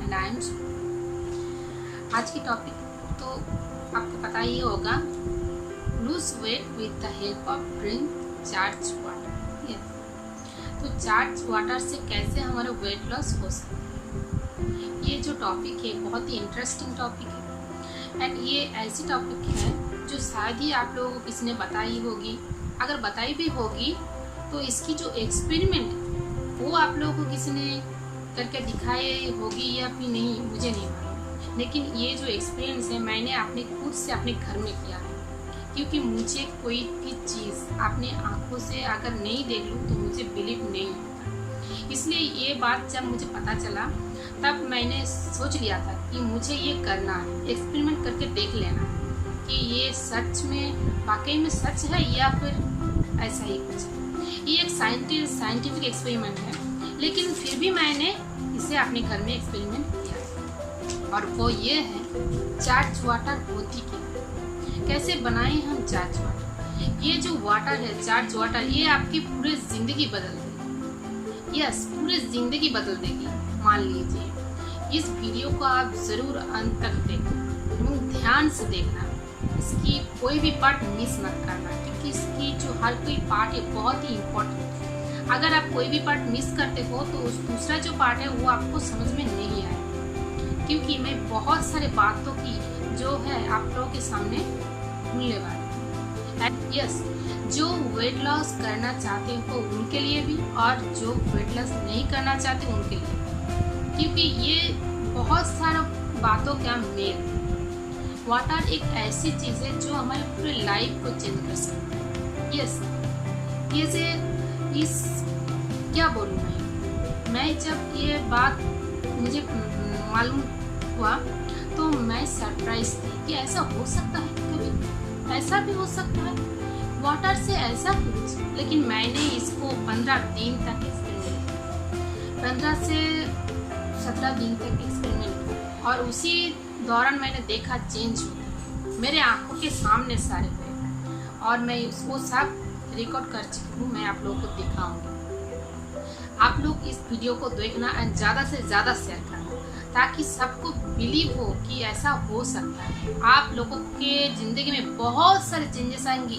And I am. आज की topic तो आपको पता ही होगा, lose weight with the help of drink charge water. तो चार्ज वाटर से कैसे हमारा वेट लॉस हो सकता है, ये जो टॉपिक है बहुत ही इंटरेस्टिंग टॉपिक है। एंड ये ऐसी टॉपिक है जो शायद ही आप लोगों को किसी ने बताई होगी। अगर बताई भी होगी तो इसकी जो एक्सपेरिमेंट वो आप लोगों को किसी ने करके दिखाई होगी या फिर नहीं, मुझे नहीं मालूम। लेकिन ये जो एक्सपीरियंस है मैंने अपने खुद से अपने घर में किया है, क्योंकि मुझे कोई भी चीज़ अपने आंखों से अगर नहीं देख लूँ तो मुझे बिलीव नहीं होता। इसलिए ये बात जब मुझे पता चला तब मैंने सोच लिया था कि मुझे ये करना है, एक्सपेरिमेंट करके देख लेना है कि ये सच में वाकई में सच है या फिर ऐसा ही कुछ है। ये एक साइंटिफिक एक्सपेरिमेंट है, लेकिन फिर भी मैंने इसे अपने घर में एक्सपेरिमेंट किया और वो ये है चार्ज वाटर होती क्या, कैसे बनाएं हम चार्ज वाटर। ये जो वाटर है चार्ज वाटर, ये आपकी पूरी जिंदगी बदल देगी। यस, पूरी जिंदगी बदल देगी। मान लीजिए इस वीडियो को आप जरूर अंत तक देखना, ध्यान से देखना, इसकी कोई भी पार्ट मिस मत करना, क्योंकि इसकी जो हर कोई पार्ट है बहुत ही इम्पोर्टेंट है। अगर आप कोई भी पार्ट मिस करते हो तो उस दूसरा जो पार्ट है वो आपको समझ में नहीं आएगा, क्योंकि मैं बहुत सारे बातों की जो है आप लोगों के सामने भूलने वाली हूँ। यस, जो वेट लॉस करना चाहते हो उनके लिए भी और जो वेट लॉस नहीं करना चाहते उनके लिए, क्योंकि ये बहुत सारा बातों का मेल। वाटर एक ऐसी चीज़ है जो हमारे पूरे लाइफ को चेंज कर सकती है। यस, ये इस क्या बोलूँ मैं जब ये बात मुझे मालूम हुआ तो मैं सरप्राइज थी कि ऐसा हो सकता है, कभी ऐसा भी हो सकता है वाटर से ऐसा कुछ। लेकिन मैंने इसको 15 दिन तक एक्सपेरिमेंट किया, 15 से 17 दिन तक एक्सपेरिमेंट किया और उसी दौरान मैंने देखा चेंज होता मेरे आंखों के सामने सारे हुए और मैं उसको सब रिकॉर्ड कर चुकी हूँ। मैं आप लोगों को दिखाऊंगी। आप लोग इस वीडियो को देखना और ज़्यादा से ज़्यादा शेयर करना, ताकि सबको बिलीव हो कि ऐसा हो सकता है। आप लोगों के ज़िंदगी में बहुत सारे चेंजेस आएंगे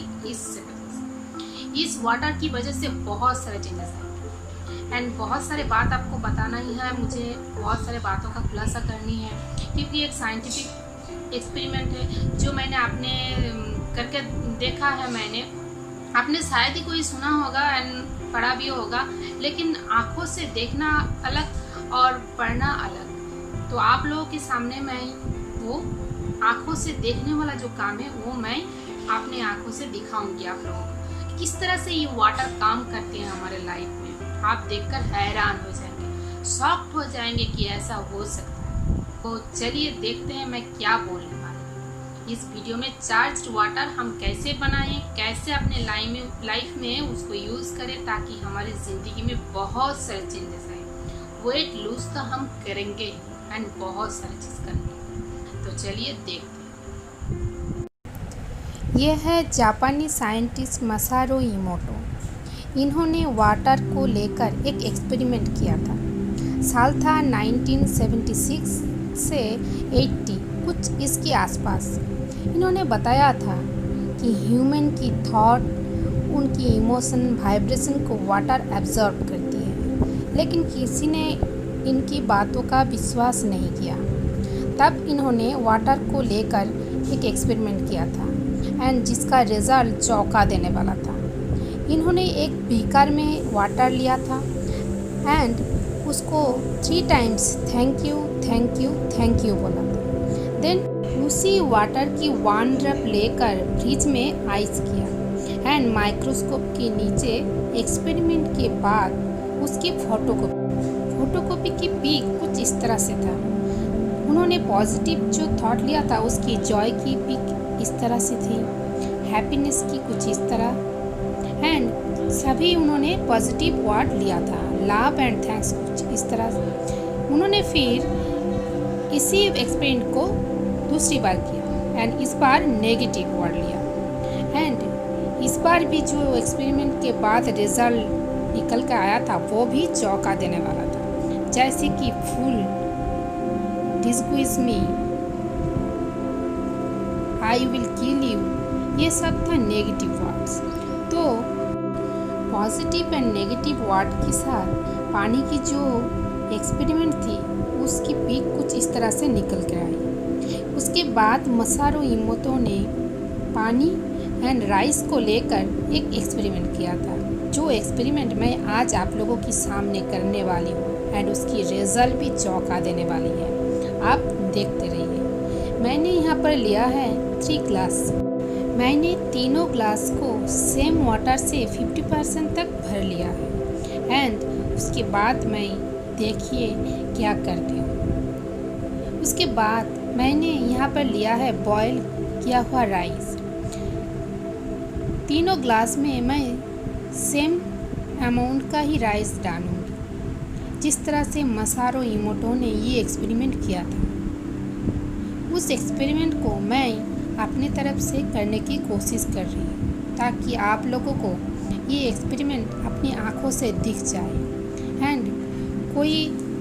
इस वाटर की वजह से, बहुत सारे चेंजेस आएंगे। एंड बहुत सारे बात आपको बताना ही है, मुझे बहुत सारे बातों का खुलासा करनी है, क्योंकि एक साइंटिफिक एक्सपेरिमेंट है जो मैंने आपने करके देखा है। आपने शायद ही कोई सुना होगा एंड पढ़ा भी होगा, लेकिन आंखों से देखना अलग और पढ़ना अलग। तो आप लोगों के सामने मैं वो आंखों से देखने वाला जो काम है वो मैं अपने आंखों से दिखाऊंगी आप लोगों को, किस तरह से ये वाटर काम करते हैं हमारे लाइफ में। आप देखकर हैरान हो जाएंगे, शॉक्ड हो जाएंगे कि ऐसा हो सकता है। तो चलिए देखते हैं मैं क्या बोलने वाली हूँ इस वीडियो में। चार्ज्ड वाटर हम कैसे बनाएं, कैसे अपने लाइफ में उसको यूज़ करें, ताकि हमारी ज़िंदगी में बहुत सारे चेंजेस आए। वेट लूज तो हम करेंगे एंड बहुत सारी चीज़ करेंगे। तो चलिए देखते हैं। यह है जापानी साइंटिस्ट मसारो इमोटो। इन्होंने वाटर को लेकर एक एक्सपेरिमेंट किया था। साल था 1976 से 80, कुछ इसके आसपास। इन्होंने बताया था कि ह्यूमन की थॉट, उनकी इमोशन, वाइब्रेशन को वाटर एब्जॉर्ब करती है, लेकिन किसी ने इनकी बातों का विश्वास नहीं किया। तब इन्होंने वाटर को लेकर एक एक्सपेरिमेंट किया था एंड जिसका रिज़ल्ट चौंका देने वाला था। इन्होंने एक बीकर में वाटर लिया था एंड उसको 3 times thank you thank you thank you बोला था। देन उसी वाटर की 1 ड्रॉप लेकर फ्रिज में आइस किया एंड माइक्रोस्कोप के नीचे एक्सपेरिमेंट के बाद उसकी फोटोकॉपी की पिक कुछ इस तरह से था। उन्होंने पॉजिटिव जो थॉट लिया था उसकी जॉय की पिक इस तरह से थी, हैप्पीनेस की कुछ इस तरह, एंड सभी उन्होंने पॉजिटिव वर्ड लिया था, लव एंड थैंक्स कुछ इस तरह। उन्होंने फिर इसी एक्सपेरिमेंट को दूसरी बार किया एंड इस बार नेगेटिव वर्ड लिया एंड इस बार भी जो एक्सपेरिमेंट के बाद रिजल्ट निकल कर आया था वो भी चौंका देने वाला था। जैसे कि फुल डिस्क्विज me, I will kill you, ये सब था नेगेटिव वर्ड्स। तो पॉजिटिव एंड नेगेटिव वर्ड के साथ पानी की जो एक्सपेरिमेंट थी उसकी पीक कुछ इस तरह से निकल कर आई। उसके बाद मसारू इमोतो ने पानी एंड राइस को लेकर एक एक्सपेरिमेंट किया था, जो एक्सपेरिमेंट मैं आज आप लोगों के सामने करने वाली हूँ एंड उसकी रिजल्ट भी चौंका देने वाली है। आप देखते रहिए। मैंने यहाँ पर लिया है 3 ग्लास। मैंने तीनों ग्लास को सेम वाटर से 50% तक भर लिया है एंड उसके बाद मैं देखिए क्या करती हूँ। उसके बाद मैंने यहाँ पर लिया है बॉयल किया हुआ राइस। तीनों ग्लास में मैं सेम अमाउंट का ही राइस डालूँगी, जिस तरह से मसारू इमोटो ने ये एक्सपेरिमेंट किया था। उस एक्सपेरिमेंट को मैं अपनी तरफ से करने की कोशिश कर रही हूँ ताकि आप लोगों को ये एक्सपेरिमेंट अपनी आँखों से दिख जाए एंड कोई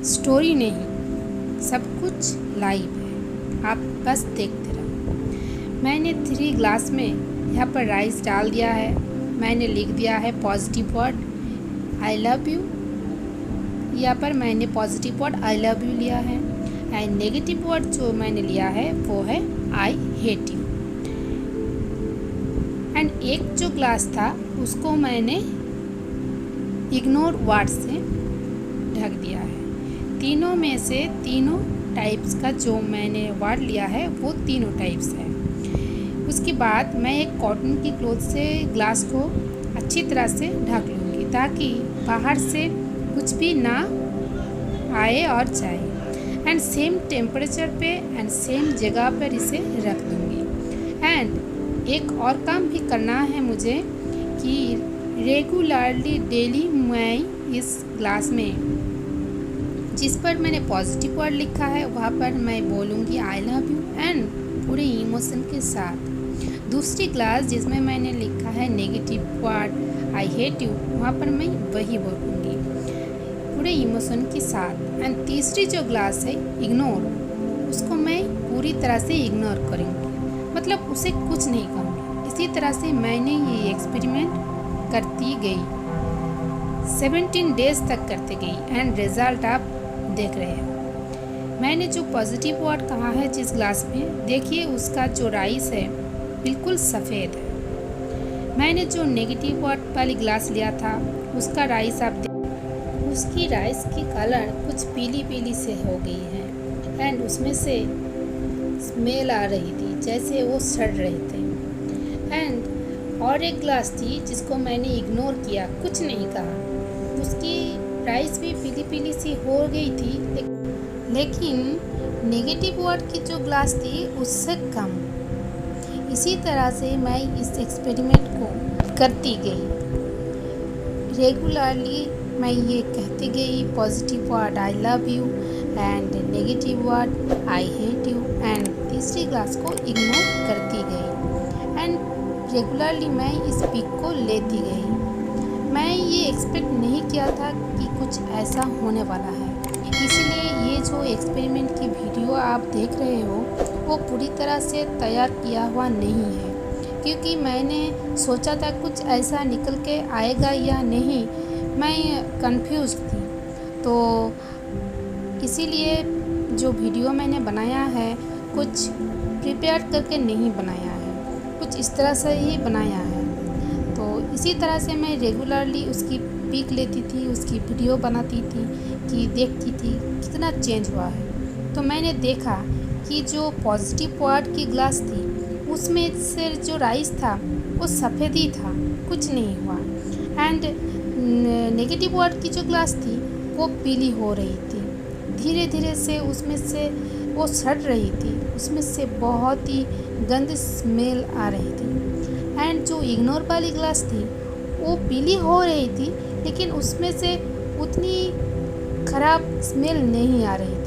स्टोरी नहीं, सब कुछ लाइव है, आप बस देखते रहो। मैंने 3 ग्लास में यहाँ पर राइस डाल दिया है। मैंने लिख दिया है positive word I love you, यहाँ पर मैंने positive word I love you लिया है एंड नेगेटिव वर्ड जो मैंने लिया है वो है आई हेट यू। एंड एक जो ग्लास था उसको मैंने इग्नोर वर्ड से ढक दिया है। तीनों में से तीनों टाइप्स का जो मैंने वर्ड लिया है वो तीनों टाइप्स है। उसके बाद मैं एक कॉटन की क्लॉथ से ग्लास को अच्छी तरह से ढक लूँगी ताकि बाहर से कुछ भी ना आए और जाए एंड सेम टेम्परेचर पे एंड सेम जगह पर इसे रख दूँगी। एंड एक और काम भी करना है मुझे कि रेगुलरली डेली मैं इस ग्लास में जिस पर मैंने पॉजिटिव वर्ड लिखा है वहाँ पर मैं बोलूँगी आई लव यू एंड पूरे इमोशन के साथ। दूसरी ग्लास जिसमें मैंने लिखा है negative word I hate you, वहाँ पर मैं वही बोलूँगी पूरे इमोशन के साथ। एंड तीसरी जो ग्लास है इग्नोर, उसको मैं पूरी तरह से इग्नोर करूँगी, मतलब उसे कुछ नहीं कहूँगी। इसी तरह से मैंने ये एक्सपेरिमेंट करती गई, 17 डेज तक करते गई एंड रिज़ल्ट आप देख रहे हैं। मैंने जो पॉजिटिव वर्ड कहा है जिस ग्लास में, देखिए उसका जो राइस है बिल्कुल सफ़ेद है। मैंने जो नेगेटिव वर्ड वाली ग्लास लिया था उसका राइस आप उसकी राइस की कलर कुछ पीली पीली से हो गई है एंड उसमें से स्मेल आ रही थी जैसे वो सड़ रहे थे। एंड और एक ग्लास थी जिसको मैंने इग्नोर किया, कुछ नहीं कहा, उसकी राइस भी पीली पीली सी हो गई थी, लेकिन नेगेटिव वर्ड की जो ग्लास थी उससे कम। इसी तरह से मैं इस एक्सपेरिमेंट को करती गई। रेगुलरली मैं ये कहती गई positive word I love you and negative word I hate you and तीसरी ग्लास को इग्नोर करती गई एंड रेगुलरली मैं इस पिक को लेती गई। मैं ये एक्सपेक्ट नहीं किया था कि कुछ ऐसा होने वाला है, इसलिए ये जो एक्सपेरिमेंट की वीडियो आप देख रहे हो वो पूरी तरह से तैयार किया हुआ नहीं है, क्योंकि मैंने सोचा था कुछ ऐसा निकल के आएगा या नहीं, मैं कंफ्यूज थी। तो इसीलिए जो वीडियो मैंने बनाया है कुछ प्रिपेयर करके नहीं बनाया है, कुछ इस तरह से ही बनाया है। तो इसी तरह से मैं रेगुलरली उसकी पिक लेती थी, उसकी वीडियो बनाती थी कि देखती थी कितना चेंज हुआ है। तो मैंने देखा कि जो पॉजिटिव वर्ड की ग्लास थी उसमें से जो राइस था वो सफ़ेद ही था, कुछ नहीं हुआ एंड नेगेटिव वर्ड की जो ग्लास थी वो पीली हो रही थी, धीरे धीरे से उसमें से वो सड़ रही थी, उसमें से बहुत ही गंद स्मेल आ रही थी। एंड जो इग्नोर वाली ग्लास थी वो पीली हो रही थी लेकिन उसमें से उतनी ख़राब स्मेल नहीं आ रही थी।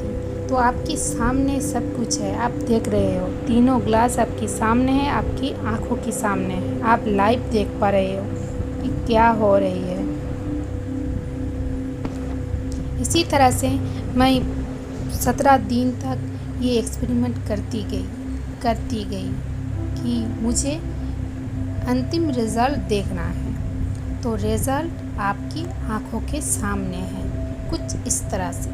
तो आपके सामने सब कुछ है, आप देख रहे हो, तीनों ग्लास आपके सामने है, आपकी आंखों के सामने है, आप लाइव देख पा रहे हो कि क्या हो रही है। इसी तरह से मैं 17 दिन तक ये एक्सपेरिमेंट करती गई कि मुझे अंतिम रिज़ल्ट देखना है। तो रिज़ल्ट आपकी आंखों के सामने है, कुछ इस तरह से।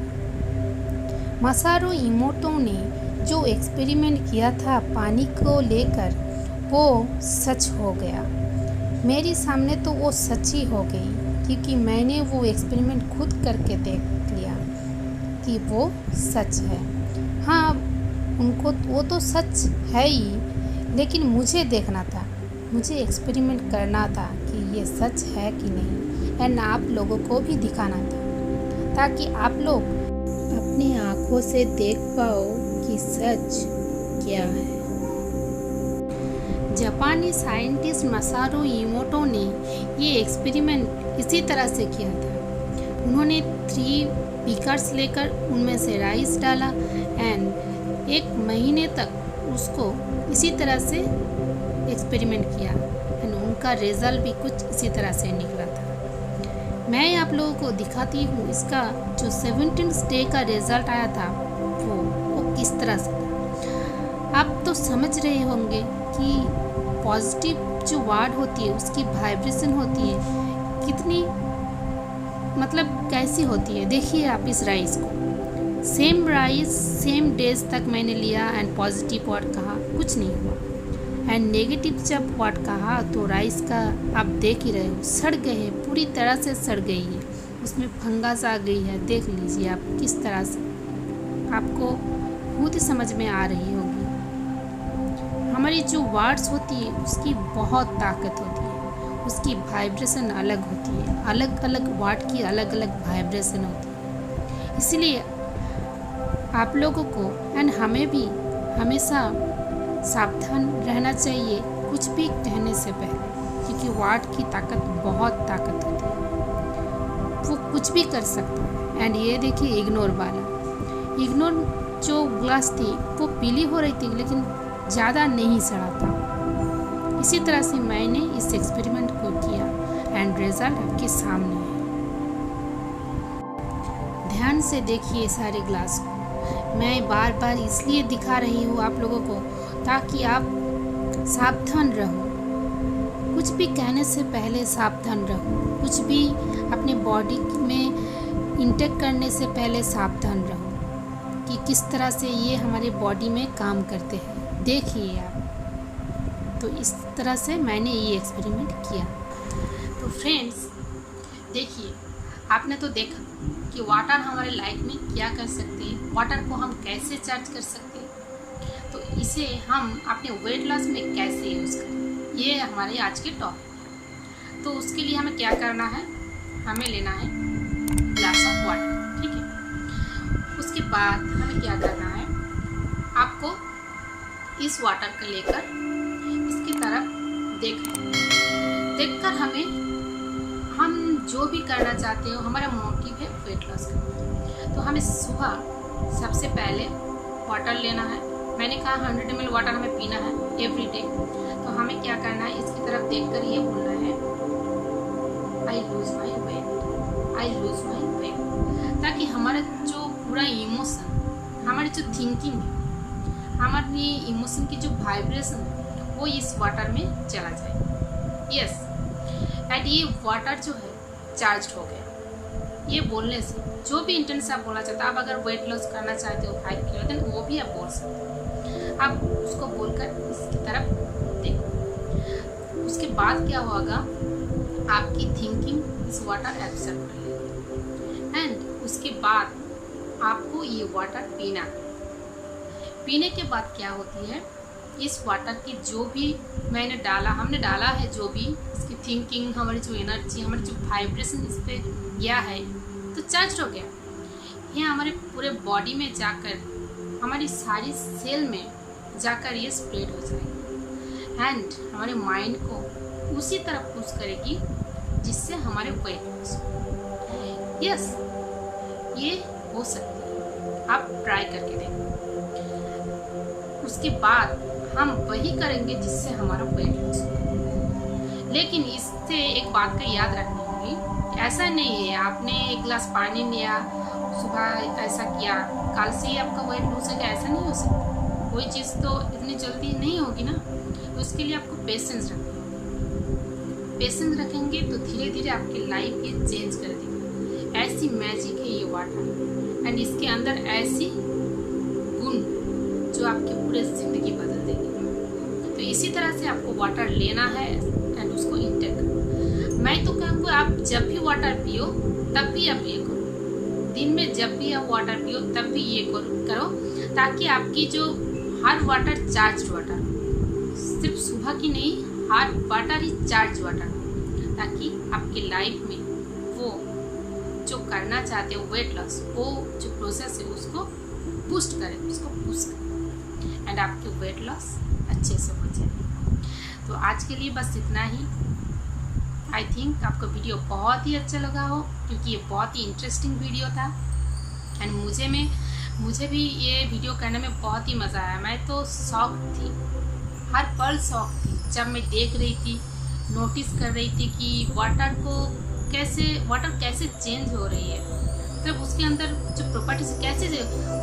मसारू इमोटो ने जो एक्सपेरिमेंट किया था पानी को लेकर, वो सच हो गया। मेरे सामने तो वो सच ही हो गई, क्योंकि मैंने वो एक्सपेरिमेंट खुद करके देख लिया कि वो सच है। हाँ, उनको वो तो सच है ही, लेकिन मुझे देखना था, मुझे एक्सपेरिमेंट करना था कि ये सच है कि नहीं, एंड आप लोगों को भी दिखाना था, ताकि आप लोग अपनी आँखों से देख पाओ कि सच क्या है। जापानी साइंटिस्ट मसारू इमोटो ने ये एक्सपेरिमेंट इसी तरह से किया था। उन्होंने 3 बीकर्स लेकर उनमें से राइस डाला एंड 1 महीने तक उसको इसी तरह से एक्सपेरिमेंट किया एंड उनका रिज़ल्ट भी कुछ इसी तरह से निकला था। मैं आप लोगों को दिखाती हूँ इसका जो 17th डे का रिज़ल्ट आया था वो किस तरह से था। आप तो समझ रहे होंगे कि पॉजिटिव जो वर्ड होती है उसकी वाइब्रेशन होती है कितनी, मतलब कैसी होती है। देखिए आप इस राइस को, सेम राइस सेम डेज तक मैंने लिया एंड पॉजिटिव वर्ड कहा, कुछ नहीं हुआ। एंड नेगेटिव जब वर्ड कहा तो राइस का आप देख ही रहे हो, सड़ गए हैं, पूरी तरह से सड़ गई है, उसमें फंगस आ गई है। देख लीजिए आप किस तरह से, आपको खुद ही समझ में आ रही होगी। हमारी जो वर्ड्स होती है उसकी बहुत ताकत होती है, उसकी वाइब्रेशन अलग होती है, अलग अलग वर्ड की अलग अलग वाइब्रेशन होती है। इसलिए आप लोगों को एंड हमें भी हमेशा सावधान रहना चाहिए कुछ भी कहने से पहले, क्योंकि वर्ड की ताकत बहुत ताकत होती है, वो कुछ भी कर सकता है। एंड ये देखिए इग्नोर वाला, इग्नोर जो ग्लास थी वो पीली हो रही थी लेकिन ज़्यादा नहीं सड़ा था। इसी तरह से मैंने इस एक्सपेरिमेंट को किया एंड रिजल्ट आपके सामने है। ध्यान से देखिए सारे ग्लास को। मैं बार बार इसलिए दिखा रही हूँ आप लोगों को ताकि आप सावधान रहो, कुछ भी कहने से पहले सावधान रहो, कुछ भी अपने बॉडी में इंटेक करने से पहले सावधान रहो कि किस तरह से ये हमारे बॉडी में काम करते हैं। देखिए आप, तो इस तरह से मैंने ये एक्सपेरिमेंट किया। तो फ्रेंड्स देखिए, आपने तो देखा कि वाटर हमारे लाइफ में क्या कर सकते हैं, वाटर को हम कैसे चार्ज कर सकते हैं, तो इसे हम अपने वेट लॉस में कैसे यूज़ करें, ये हमारे आज के टॉपिक है। तो उसके लिए हमें क्या करना है, हमें लेना है ग्लास ऑफ वाटर, ठीक है। उसके बाद हमें क्या करना है, आपको इस वाटर को लेकर इसकी तरफ देखकर हम जो भी करना चाहते हो, हमारा मोटिव है वेट लॉस करना। तो हमें सुबह सबसे पहले वाटर लेना है। मैंने कहा 100 ml वाटर हमें पीना है एवरी डे। तो हमें क्या करना है, इसकी तरफ देखकर ये बोलना है I lose my weight, I lose my weight, ताकि हमारा जो पूरा इमोशन, हमारी जो थिंकिंग है, हमारी इमोशन की जो वाइब्रेशन है वो इस वाटर में चला जाए। यस, एंड ये वाटर जो है चार्ज हो गया। ये बोलने से जो भी इंटेंस आप बोलना चाहते हो, आप अगर वेट लॉस करना चाहते हो 5 किलो, देन वो भी आप बोल सकते हो। आप उसको बोलकर इसकी तरफ देखो। उसके बाद क्या होगा, आपकी थिंकिंग इस वाटर एब्जॉर्ब कर लेगी एंड उसके बाद आपको ये वाटर पीना है। पीने के बाद क्या होती है, इस वाटर की जो भी हमने डाला है, जो भी इसकी थिंकिंग, हमारी जो एनर्जी, हमारी जो वाइब्रेशन इस पर गया है तो चार्ज हो गया। ये हमारे पूरे बॉडी में जाकर, हमारी सारी सेल में जाकर ये स्प्रेड हो जाएगी एंड हमारे माइंड को उसी तरफ पुश करेगी जिससे हमारे वेट लॉस हो। यस, ये हो सकती है, आप ट्राई करके देखो। उसके बाद हम वही करेंगे जिससे हमारा वेट लॉस हो। लेकिन इससे एक बात का याद रखनी होगी, ऐसा नहीं है आपने 1 गिलास पानी लिया, सुबह ऐसा किया, कल से ही आपका वेट लूज है, ऐसा नहीं हो सकता। कोई चीज़ तो इतनी जल्दी नहीं होगी ना, तो उसके लिए आपको पेशेंस रखना होगा। पेशेंस रखेंगे तो धीरे धीरे आपकी लाइफ ये चेंज कर देगा। ऐसी मैजिक है ये वाटर, एंड इसके अंदर ऐसी गुण जो आपकी पूरी ज़िंदगी बदल देगी। तो इसी तरह से आपको वाटर लेना है एंड उसको इंटेक करना। मैं तो कहूँगा आप जब भी वाटर पियो तब भी आप ये करो, दिन में जब भी आप वाटर पियो तब भी ये करो, ताकि आपकी जो हर वाटर चार्ज वाटर, सिर्फ सुबह की नहीं, हर वाटर ही चार्ज वाटर, ताकि आपकी लाइफ में वो जो करना चाहते हो वेट लॉस, वो जो प्रोसेस है उसको बूस्ट करें, उसको बूस्ट करें एंड आपकी वेट लॉस अच्छे से हो जाए। तो आज के लिए बस इतना ही। आई थिंक आपको वीडियो बहुत ही अच्छा लगा हो, क्योंकि ये बहुत ही इंटरेस्टिंग वीडियो था एंड मुझे भी ये वीडियो करने में बहुत ही मज़ा आया। मैं तो शौक थी, हर पल शौक थी, जब मैं देख रही थी, नोटिस कर रही थी कि वाटर कैसे चेंज हो रही है, मतलब उसके अंदर जो प्रॉपर्टीज कैसे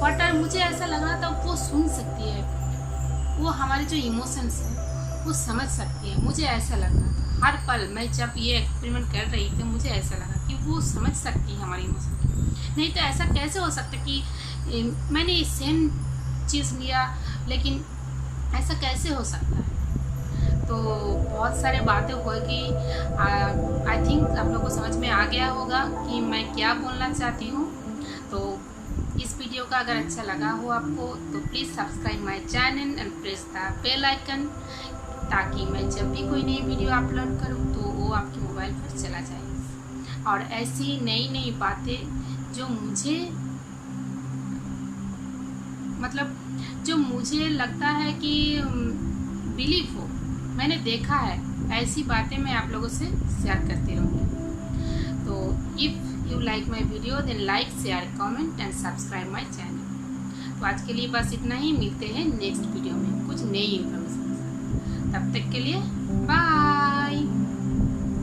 वाटर, मुझे ऐसा लग रहा था वो सुन सकती है, वो हमारे जो इमोशंस है वो समझ सकती है। मुझे ऐसा लग रहा था हर पल, मैं जब ये एक्सपेरिमेंट कर रही थी मुझे ऐसा लगा कि वो समझ सकती है हमारी इमोशन। नहीं तो ऐसा कैसे हो सकता कि मैंने सेम चीज़ लिया लेकिन ऐसा कैसे हो सकता है। तो बहुत सारे बातें होगी। आई थिंक आप लोगों को समझ में आ गया होगा कि मैं क्या बोलना चाहती हूँ। तो इस वीडियो का अगर अच्छा लगा हो आपको तो please subscribe my channel and press the bell icon, ताकि मैं जब भी कोई नई वीडियो अपलोड करूँ तो वो आपके मोबाइल पर चला जाए। और ऐसी नई नई बातें जो मुझे लगता है कि बिलीव हो, मैंने देखा है, ऐसी बातें मैं आप लोगों से शेयर करती रहूँगी। तो if you like my video then like, share, comment and subscribe my channel. तो आज के लिए बस इतना ही, मिलते हैं नेक्स्ट वीडियो में कुछ नई इन्फॉर्मेशन। तब तक के लिए बाय।